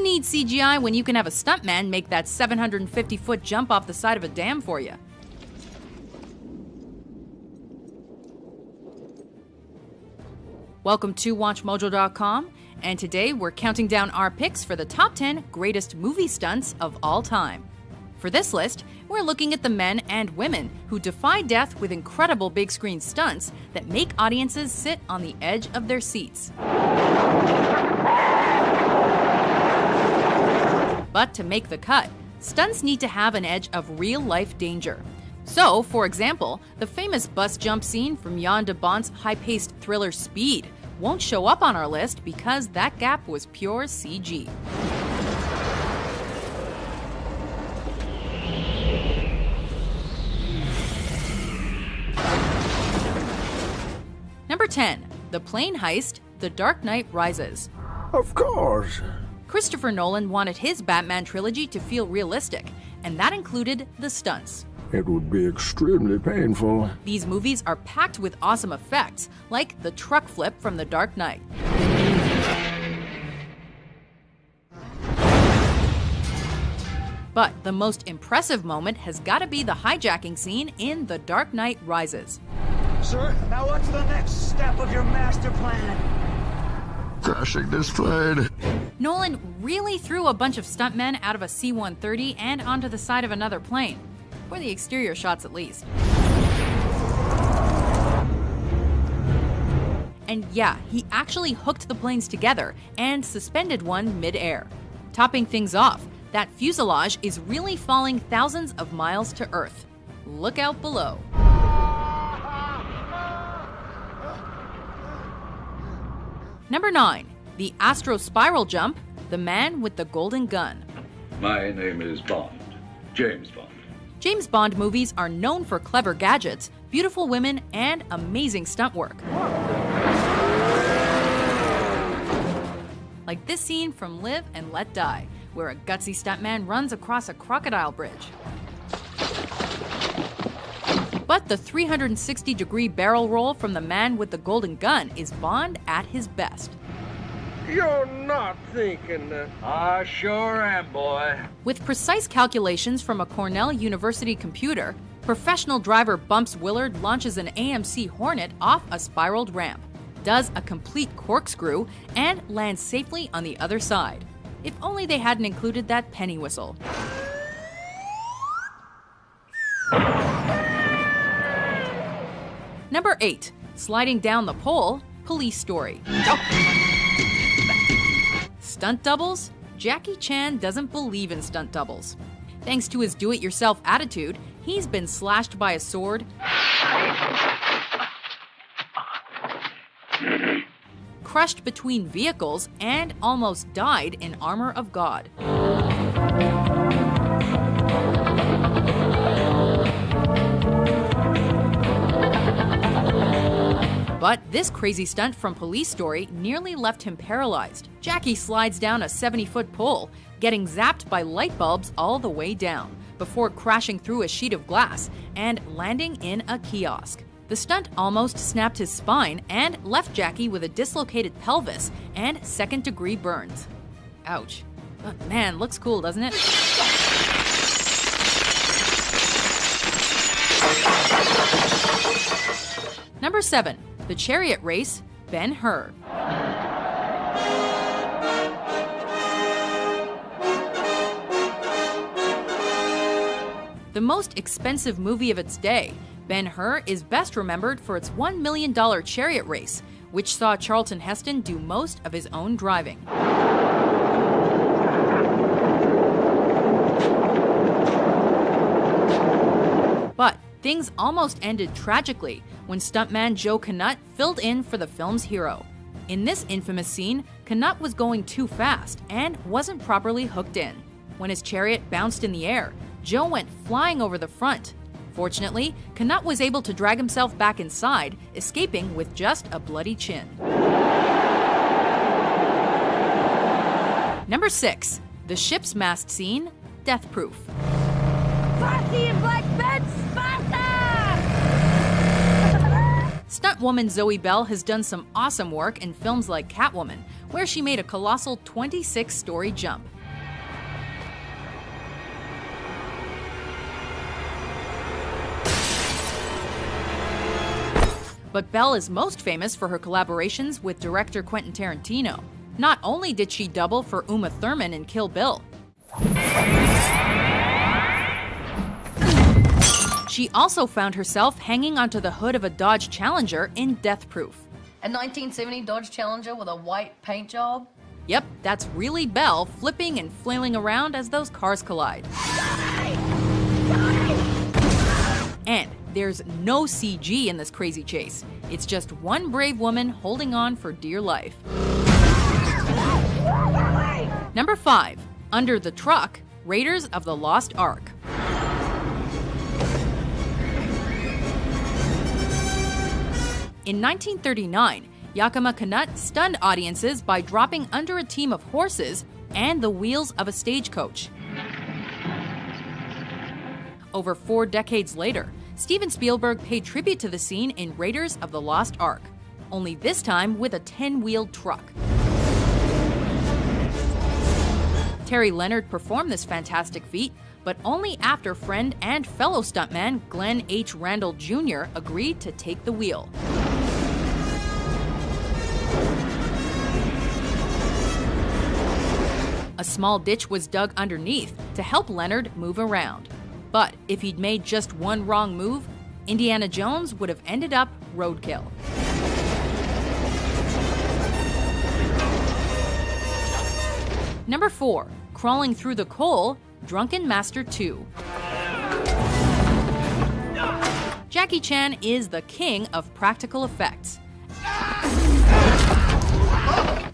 need CGI when you can have a stuntman make that 750-foot jump off the side of a dam for you? Welcome to WatchMojo.com, and today we're counting down our picks for the top 10 greatest movie stunts of all time. For this list, we're looking at the men and women who defy death with incredible big screen stunts that make audiences sit on the edge of their seats. But to make the cut, stunts need to have an edge of real-life danger. So, for example, the famous bus jump scene from Jan de Bont's high-paced thriller Speed won't show up on our list because that gap was pure CG. Number 10. The plane heist, The Dark Knight Rises. Of course. Christopher Nolan wanted his Batman trilogy to feel realistic, and that included the stunts. It would be extremely painful. These movies are packed with awesome effects, like the truck flip from The Dark Knight. But the most impressive moment has got to be the hijacking scene in The Dark Knight Rises. Sir, now what's the next step of your master plan? Crashing this plane. Nolan really threw a bunch of stuntmen out of a C-130 and onto the side of another plane. For the exterior shots at least. And yeah, he actually hooked the planes together and suspended one mid-air. Topping things off, that fuselage is really falling thousands of miles to Earth. Look out below. Number 9. The Astro Spiral Jump, The Man with the Golden Gun. My name is Bond. James Bond. James Bond movies are known for clever gadgets, beautiful women, and amazing stunt work. Like this scene from Live and Let Die, where a gutsy stuntman runs across a crocodile bridge. But the 360-degree barrel roll from The Man with the Golden Gun is Bond at his best. You're not thinking that. I sure am, boy. With precise calculations from a Cornell University computer, professional driver Bumps Willard launches an AMC Hornet off a spiraled ramp, does a complete corkscrew, and lands safely on the other side. If only they hadn't included that penny whistle. Number 8. Sliding down the pole, Police Story. Stunt doubles? Jackie Chan doesn't believe in stunt doubles. Thanks to his do-it-yourself attitude, he's been slashed by a sword, crushed between vehicles, and almost died in Armor of God. But this crazy stunt from Police Story nearly left him paralyzed. Jackie slides down a 70-foot pole, getting zapped by light bulbs all the way down, before crashing through a sheet of glass and landing in a kiosk. The stunt almost snapped his spine and left Jackie with a dislocated pelvis and second-degree burns. Ouch. But man, looks cool, doesn't it? Number 7. The Chariot Race, Ben-Hur. The most expensive movie of its day, Ben-Hur is best remembered for its $1 million chariot race, which saw Charlton Heston do most of his own driving. But things almost ended tragically when stuntman Joe Knut filled in for the film's hero. In this infamous scene, Knut was going too fast and wasn't properly hooked in. When his chariot bounced in the air, Joe went flying over the front. Fortunately, Knut was able to drag himself back inside, escaping with just a bloody chin. Number 6. The ship's mast scene, Death Proof. Party in Black Bed, Sparta! Stuntwoman Zoe Bell has done some awesome work in films like Catwoman, where she made a colossal 26-story jump. But Belle is most famous for her collaborations with director Quentin Tarantino. Not only did she double for Uma Thurman in Kill Bill, she also found herself hanging onto the hood of a Dodge Challenger in Death Proof. A 1970 Dodge Challenger with a white paint job? Yep, that's really Belle flipping and flailing around as those cars collide. And there's no CG in this crazy chase. It's just one brave woman holding on for dear life. Number 5. Under the Truck, Raiders of the Lost Ark. In 1939, Yakima Canutt stunned audiences by dropping under a team of horses and the wheels of a stagecoach. Over 4 decades later, Steven Spielberg paid tribute to the scene in Raiders of the Lost Ark, only this time with a 10-wheeled truck. Terry Leonard performed this fantastic feat, but only after friend and fellow stuntman Glenn H. Randall Jr. agreed to take the wheel. A small ditch was dug underneath to help Leonard move around. But if he'd made just one wrong move, Indiana Jones would have ended up roadkill. Number 4. Crawling Through the Coal, Drunken Master 2. Jackie Chan is the king of practical effects.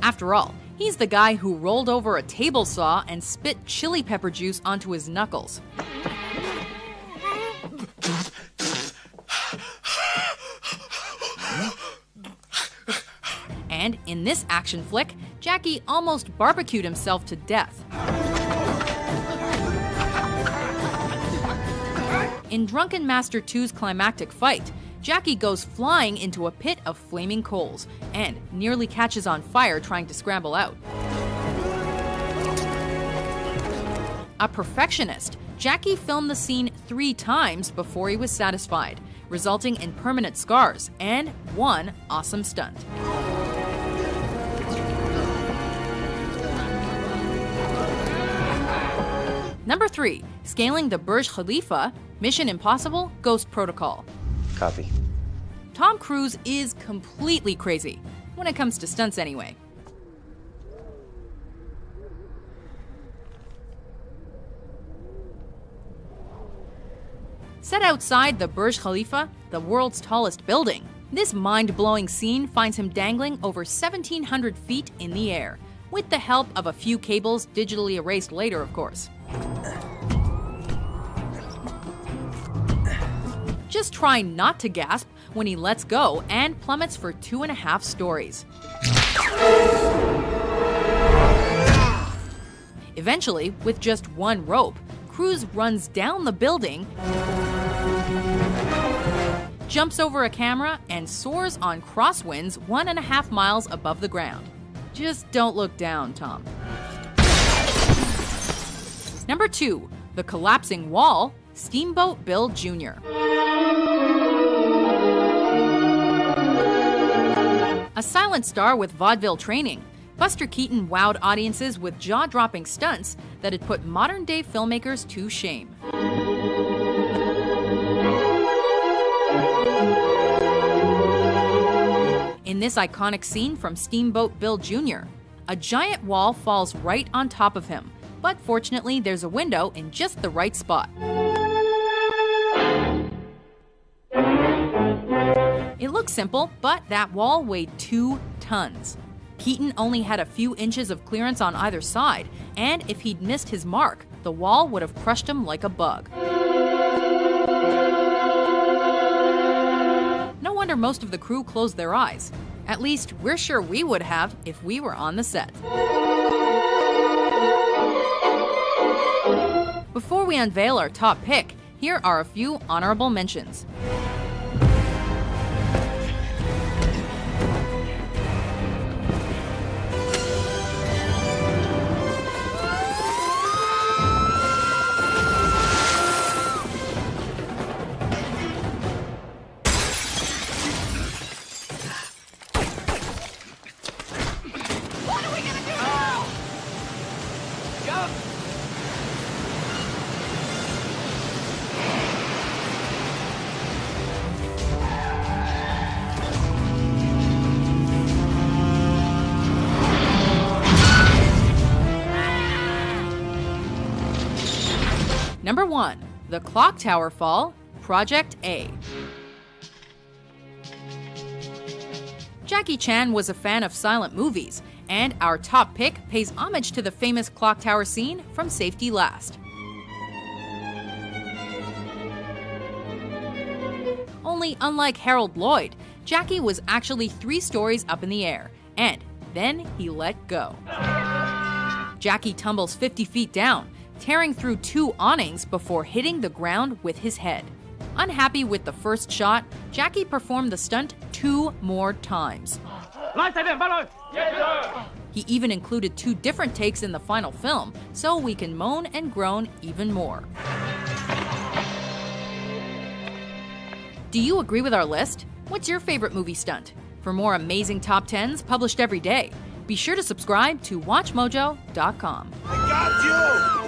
After all, he's the guy who rolled over a table saw and spit chili pepper juice onto his knuckles. And in this action flick, Jackie almost barbecued himself to death. In Drunken Master 2's climactic fight, Jackie goes flying into a pit of flaming coals and nearly catches on fire trying to scramble out. A perfectionist, Jackie filmed the scene 3 times before he was satisfied, resulting in permanent scars and one awesome stunt. Number 3. Scaling the Burj Khalifa, Mission Impossible Ghost Protocol. Copy. Tom Cruise is completely crazy, when it comes to stunts anyway. Set outside the Burj Khalifa, the world's tallest building, this mind-blowing scene finds him dangling over 1,700 feet in the air, with the help of a few cables digitally erased later, of course. Just try not to gasp when he lets go and plummets for 2.5 stories. Eventually, with just one rope, Cruise runs down the building, jumps over a camera, and soars on crosswinds 1.5 miles above the ground. Just don't look down, Tom. Number 2. The Collapsing Wall, Steamboat Bill Jr. A silent star with vaudeville training, Buster Keaton wowed audiences with jaw-dropping stunts that had put modern-day filmmakers to shame. In this iconic scene from Steamboat Bill Jr., a giant wall falls right on top of him, but fortunately there's a window in just the right spot. It looks simple, but that wall weighed 2 tons. Keaton only had a few inches of clearance on either side, and if he'd missed his mark, the wall would have crushed him like a bug. No wonder most of the crew closed their eyes. At least, we're sure we would have if we were on the set. Before we unveil our top pick, here are a few honorable mentions. up! Number 1. The Clock Tower Fall, Project A. Jackie Chan was a fan of silent movies, and our top pick pays homage to the famous clock tower scene from Safety Last. Only unlike Harold Lloyd, Jackie was actually 3 stories up in the air, and then he let go. Jackie tumbles 50 feet down, tearing through 2 awnings before hitting the ground with his head. Unhappy with the first shot, Jackie performed the stunt 2 more times. He even included 2 different takes in the final film, so we can moan and groan even more. Do you agree with our list? What's your favorite movie stunt? For more amazing top 10s published every day, be sure to subscribe to WatchMojo.com. I got you!